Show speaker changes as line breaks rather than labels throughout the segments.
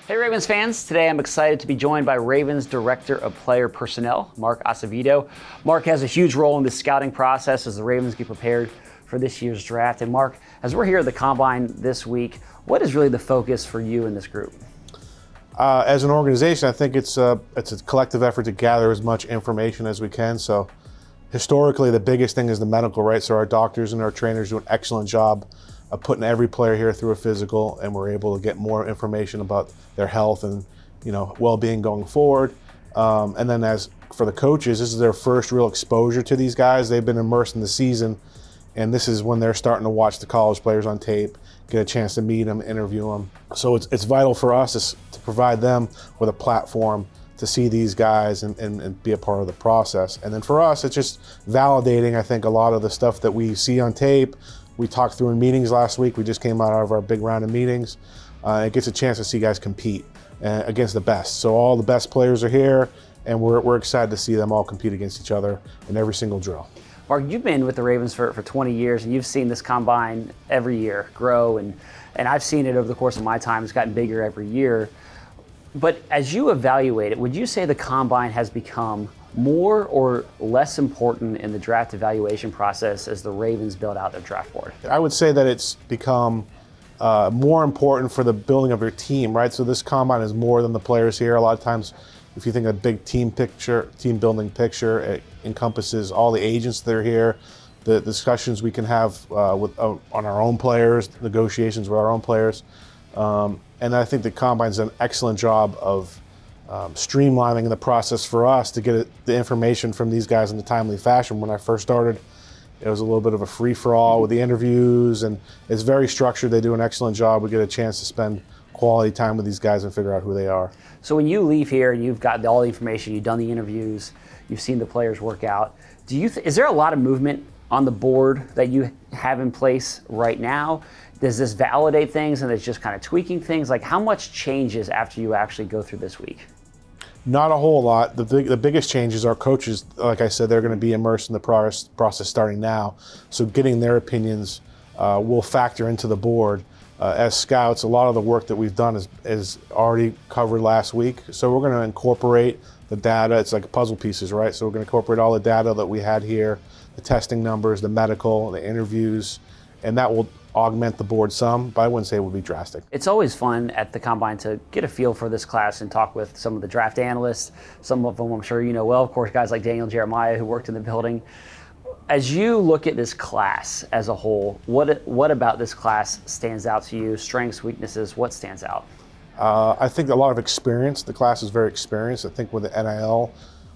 Hey Ravens fans, today I'm excited to be joined by Ravens Director of Player Personnel, Mark Azevedo. Mark has a huge role in the scouting process as the Ravens get prepared for this year's draft. And Mark, as we're here at the Combine this week, what is really the focus for you in this group?
As an organization, I think it's a collective effort to gather as much information as we can. So historically, the biggest thing is the medical, right? So our doctors and our trainers do an excellent job of putting every player here through a physical, and we're able to get more information about their health and well-being going forward. And then as for the coaches, this is their first real exposure to these guys. They've been immersed in the season, and this is when they're starting to watch the college players on tape, get a chance to meet them, interview them. So it's vital for us to provide them with a platform to see these guys and be a part of the process. And then for us, it's just validating, I think, a lot of the stuff that we see on tape. We talked through in meetings last week. We just came out of our big round of meetings. It gets a chance to see guys compete against the best. So all the best players are here, and we're excited to see them all compete against each other in every single drill.
Mark, you've been with the Ravens for 20 years, and you've seen this combine every year grow, and I've seen it over the course of my time. It's gotten bigger every year. But as you evaluate it, would you say the combine has become more or less important in the draft evaluation process as the Ravens build out their draft board?
I would say that it's become more important for the building of your team, right? So this combine is more than the players here. A lot of times, if you think of a big team building picture, it encompasses all the agents that are here, the discussions we can have on our own players, negotiations with our own players. And I think the Combine's done an excellent job of streamlining the process for us to get the information from these guys in a timely fashion. When I first started, it was a little bit of a free-for-all with the interviews, and it's very structured. They do an excellent job. We get a chance to spend quality time with these guys and figure out who they are.
So when you leave here and you've got all the information, you've done the interviews, you've seen the players work out, is there a lot of movement on the board that you have in place right now? Does this validate things and it's just kind of tweaking things? Like, how much changes after you actually go through this week?
Not a whole lot. The biggest changes are coaches. Like I said, they're going to be immersed in the process starting now. So getting their opinions will factor into the board. As scouts, a lot of the work that we've done is already covered last week. So we're going to incorporate the data. It's like puzzle pieces, right? So we're going to incorporate all the data that we had here, the testing numbers, the medical, the interviews, and that will augment the board some, but I wouldn't say it would be drastic.
It's always fun at the Combine to get a feel for this class and talk with some of the draft analysts. Some of them I'm sure you know well, of course, guys like Daniel Jeremiah who worked in the building. As you look at this class as a whole, what about this class stands out to you? Strengths, weaknesses, what stands out?
I think a lot of experience. The class is very experienced. I think with the NIL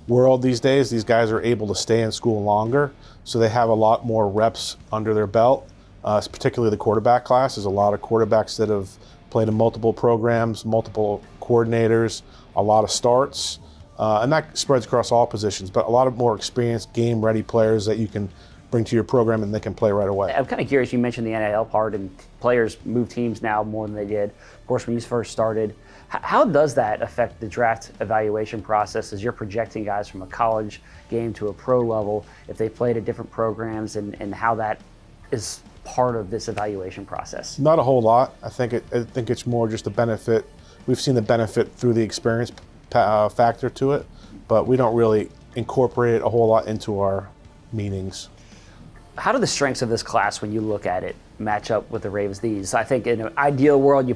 world these days, these guys are able to stay in school longer, so they have a lot more reps under their belt. Particularly the quarterback class. There's a lot of quarterbacks that have played in multiple programs, multiple coordinators, a lot of starts, and that spreads across all positions, but a lot of more experienced, game-ready players that you can bring to your program and they can play right away.
I'm kind of curious, you mentioned the NIL part, and players move teams now more than they did, of course, when you first started. How does that affect the draft evaluation process as you're projecting guys from a college game to a pro level, if they played at different programs, and how that is part of this evaluation process?
Not a whole lot. I think it's more just a benefit. We've seen the benefit through the experience factor to it, but we don't really incorporate it a whole lot into our meetings.
How do the strengths of this class, when you look at it, match up with the Ravens? I think in an ideal world, you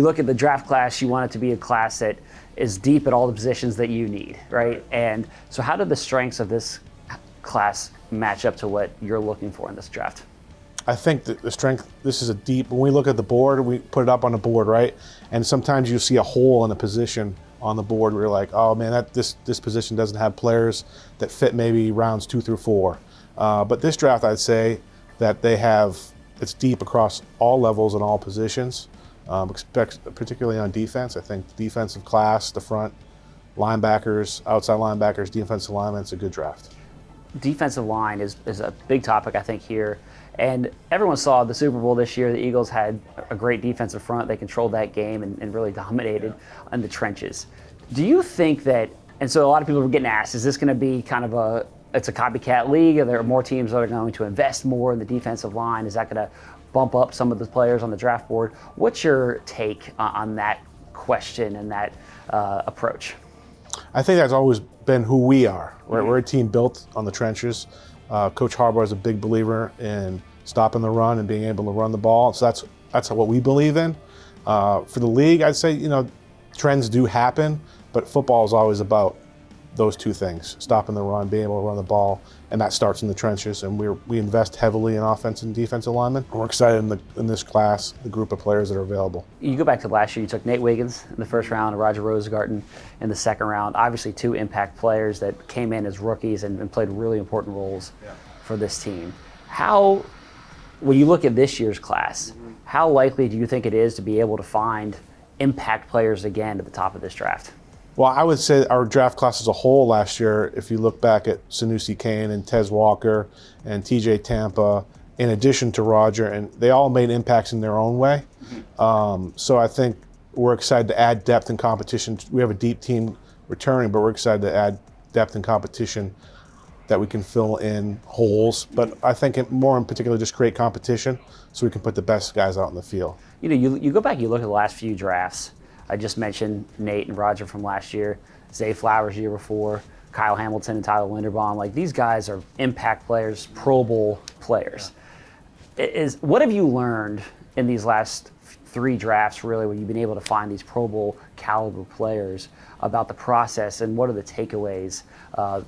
look at the draft class, you want it to be a class that is deep at all the positions that you need, right? And so how do the strengths of this class match up to what you're looking for in this draft?
I think that the strength, this is when we look at the board, we put it up on the board, right? And sometimes you see a hole in a position on the board where you're like, oh man, this position doesn't have players that fit maybe rounds 2 through 4. But this draft, I'd say that it's deep across all levels and all positions, particularly on defense. I think the defensive class, the front linebackers, outside linebackers, defensive linemen, it's a good draft.
Defensive line is a big topic, I think, here. And everyone saw the Super Bowl this year. The Eagles had a great defensive front. They controlled that game and really dominated in the trenches. Do you think that, and so a lot of people were getting asked, is this going to be kind of it's a copycat league? Are there more teams that are going to invest more in the defensive line? Is that going to bump up some of the players on the draft board? What's your take on that question and that approach?
I think that's always been who we are, right? We're a team built on the trenches. Coach Harbaugh is a big believer in stopping the run and being able to run the ball. So that's what we believe in. For the league, I'd say, trends do happen, but football is always about those two things: stopping the run, being able to run the ball, and that starts in the trenches. And we invest heavily in offensive and defensive linemen. We're excited in this class, the group of players that are available.
You go back to last year, you took Nate Wiggins in the first round and Roger Rosengarten in the second round. Obviously, two impact players that came in as rookies and played really important roles for this team. When you look at this year's class, how likely do you think it is to be able to find impact players again at the top of this draft?
Well, I would say our draft class as a whole last year, if you look back at Sanusi Kane and Tez Walker and TJ Tampa, in addition to Roger, and they all made impacts in their own way. So I think we're excited to add depth and competition. We have a deep team returning, but we're excited to add depth and competition that we can fill in holes. But I think more in particular, just create competition so we can put the best guys out in the field.
You go back, you look at the last few drafts. I just mentioned Nate and Roger from last year, Zay Flowers the year before, Kyle Hamilton and Tyler Linderbaum. Like, these guys are impact players, Pro Bowl players. What have you learned in these last three drafts, really, where you've been able to find these Pro Bowl caliber players, about the process, and what are the takeaways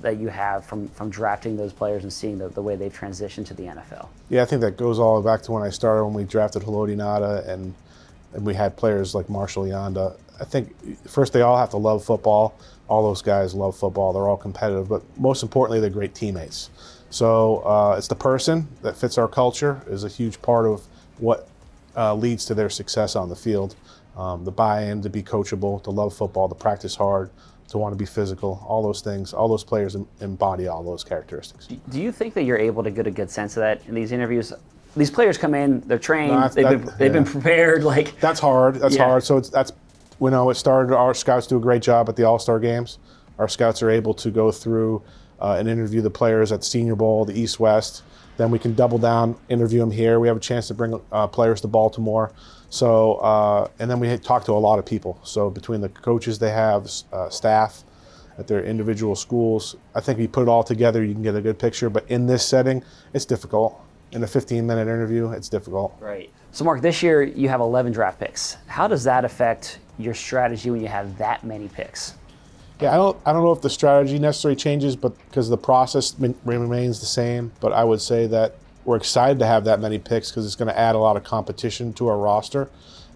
that you have from drafting those players and seeing the way they've transitioned to the NFL?
Yeah, I think that goes all back to when I started, when we drafted Haloti Ngata and we had players like Marshall Yanda. I think first they all have to love football. All those guys love football. They're all competitive, but most importantly, they're great teammates. So it's the person that fits our culture is a huge part of what leads to their success on the field. The buy-in, to be coachable, to love football, to practice hard, to want to be physical, all those things, all those players embody all those characteristics.
Do you think that you're able to get a good sense of that in these interviews? These players come in, they're trained, they've been prepared. Like,
that's hard. That's hard. So it started. Our scouts do a great job at the All-Star games. Our scouts are able to go through and interview the players at the Senior Bowl, the East-West. Then we can double down, interview them here. We have a chance to bring players to Baltimore. So and then we talk to a lot of people. So between the coaches they have, staff at their individual schools, I think if you put it all together, you can get a good picture. But in this setting, it's difficult. In a 15-minute interview, it's difficult.
Right. So, Mark, this year you have 11 draft picks. How does that affect your strategy when you have that many picks?
Yeah, I don't know if the strategy necessarily changes, but because the process remains the same. But I would say that we're excited to have that many picks because it's going to add a lot of competition to our roster.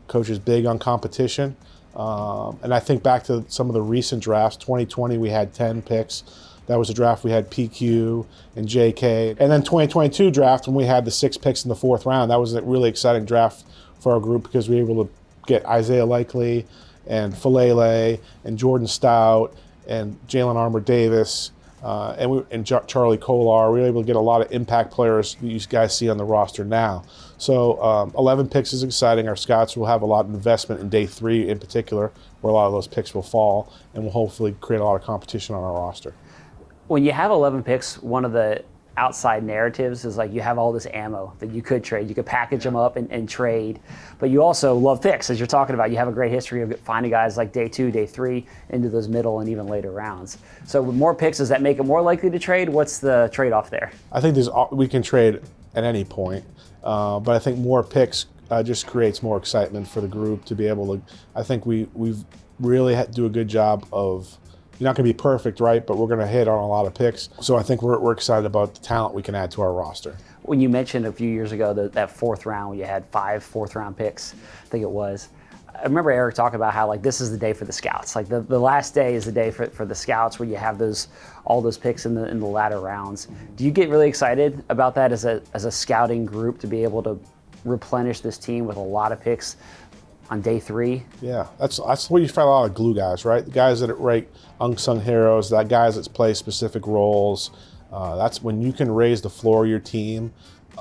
Coach is big on competition. And I think back to some of the recent drafts. 2020, we had 10 picks. That was a draft we had PQ and JK. And then 2022 draft, when we had the 6 picks in the 4th round, that was a really exciting draft for our group because we were able to get Isaiah Likely and Falele and Jordan Stout and Jalen Armour-Davis and Charlie Kolar. We were able to get a lot of impact players that you guys see on the roster now. So 11 picks is exciting. Our scouts will have a lot of investment in day 3 in particular, where a lot of those picks will fall, and will hopefully create a lot of competition on our roster.
When you have 11 picks, one of the outside narratives is like you have all this ammo that you could trade. You could package them up and trade. But you also love picks, as you're talking about. You have a great history of finding guys like day 2, day 3 into those middle and even later rounds. So with more picks, does that make it more likely to trade? What's the trade-off there?
I think we can trade at any point. But I think more picks just creates more excitement for the group to be able to. I think we've really had to do a good job of. You're not going to be perfect, right? But we're going to hit on a lot of picks. So I think we're excited about the talent we can add to our roster.
When you mentioned a few years ago that 4th round, when you had 5 4th-round picks, I think it was. I remember Eric talking about how this is the day for the scouts. Like the last day is the day for the scouts, where you have all those picks in the latter rounds. Do you get really excited about that as a scouting group to be able to replenish this team with a lot of picks on day 3?
Yeah, that's where you find a lot of glue guys, right? The guys that are unsung heroes, that guys that play specific roles. That's when you can raise the floor of your team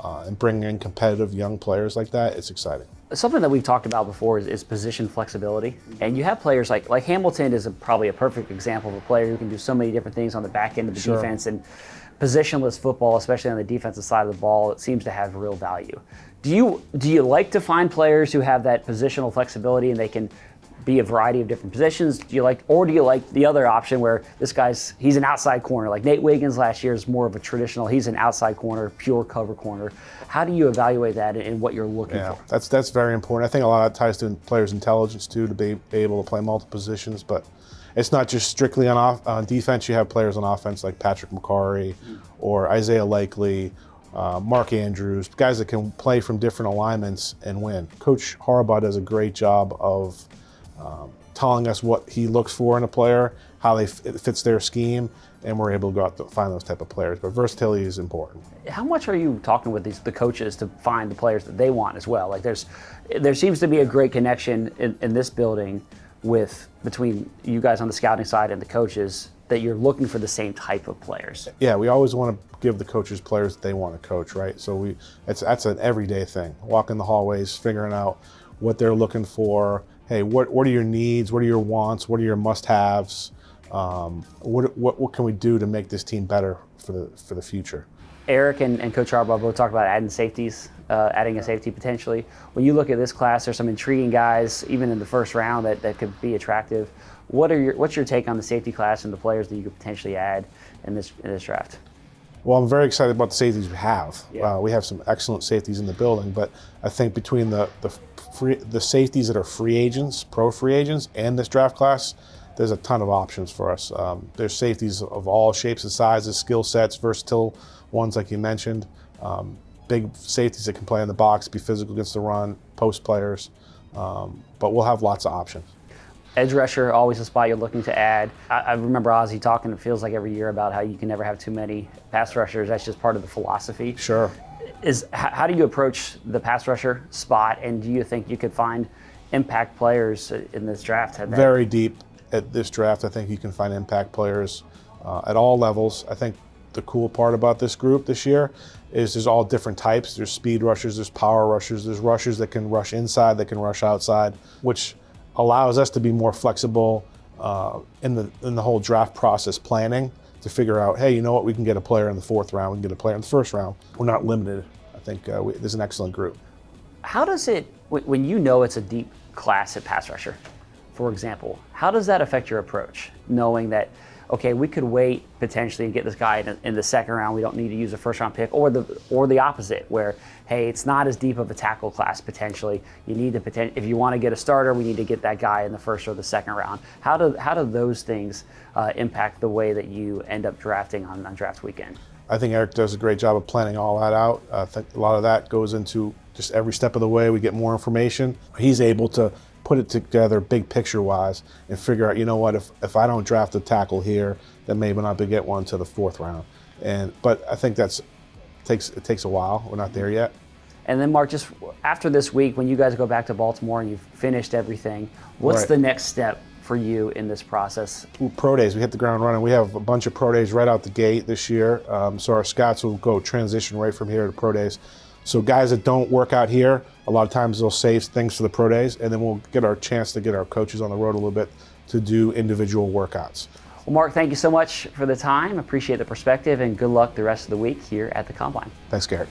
and bring in competitive young players like that. It's exciting.
Something that we've talked about before is position flexibility. And you have players like Hamilton is probably a perfect example of a player who can do so many different things on the back end of the defense. And positionless football, especially on the defensive side of the ball, it seems to have real value. Do you like to find players who have that positional flexibility and they can be a variety of different positions? Do you like the other option where he's an outside corner? Like Nate Wiggins last year is more of a traditional, he's an outside corner, pure cover corner. How do you evaluate that and what you're looking for?
That's very important. I think a lot of that ties to players' intelligence too, to be able to play multiple positions, but it's not just strictly on defense. You have players on offense like Patrick McCarry or Isaiah Likely, Mark Andrews, guys that can play from different alignments and win. Coach Harbaugh does a great job of telling us what he looks for in a player, how it fits their scheme, and we're able to go out to find those type of players. But versatility is important.
How much are you talking with the coaches to find the players that they want as well? Like there seems to be a great connection in this building between you guys on the scouting side and the coaches, that you're looking for the same type of players.
Yeah, we always want to give the coaches players that they want to coach, right? So that's an everyday thing. Walking the hallways, figuring out what they're looking for. Hey, what are your needs? What are your wants? What are your must-haves? What can we do to make this team better for the future?
Eric and Coach Harbaugh both talked about adding safeties, adding a safety potentially. When you look at this class, there's some intriguing guys, even in the first round, that could be attractive. What's your take on the safety class and the players that you could potentially add in this draft?
Well, I'm very excited about the safeties we have.
Yeah.
We have some excellent safeties in the building, but I think between the safeties that are free agents, pro free agents, and this draft class, there's a ton of options for us. There's safeties of all shapes and sizes, skill sets, versatile ones like you mentioned. Big safeties that can play in the box, be physical against the run, post players. But we'll have lots of options.
Edge rusher, always a spot you're looking to add. I remember Ozzie talking, it feels like every year, about how you can never have too many pass rushers. That's just part of the philosophy.
Sure.
How do you approach the pass rusher spot, and do you think you could find impact players in this draft?
Very deep at this draft. I think you can find impact players at all levels. I think the cool part about this group this year is there's all different types. There's speed rushers, there's power rushers, there's rushers that can rush inside, that can rush outside, which allows us to be more flexible in the whole draft process planning to figure out, hey, you know what, we can get a player in the 4th round, we can get a player in the 1st round. We're not limited. I think there's an excellent group.
How does it, when you know it's a deep class at pass rusher, for example, how does that affect your approach, knowing that, okay, we could wait potentially and get this guy in the 2nd round, we don't need to use a 1st round pick, or the opposite, where, hey, it's not as deep of a tackle class potentially. You need to if you want to get a starter, we need to get that guy in the 1st or the 2nd round. How do those things impact the way that you end up drafting on draft weekend?
I think Eric does a great job of planning all that out. I think a lot of that goes into just every step of the way. We get more information. He's able to put it together big picture wise and figure out, you know what, if I don't draft a tackle here, then maybe not to get one to the 4th round. But I think it takes a while. We're not there yet.
And then Mark, just after this week, when you guys go back to Baltimore and you've finished everything, what's the next step for you in this process?
Pro days, we hit the ground running. We have a bunch of pro days right out the gate this year. So our scouts will go transition right from here to pro days. So guys that don't work out here, a lot of times they'll save things for the pro days, and then we'll get our chance to get our coaches on the road a little bit to do individual workouts.
Well, Mark, thank you so much for the time. Appreciate the perspective, and good luck the rest of the week here at the Combine.
Thanks, Garrett.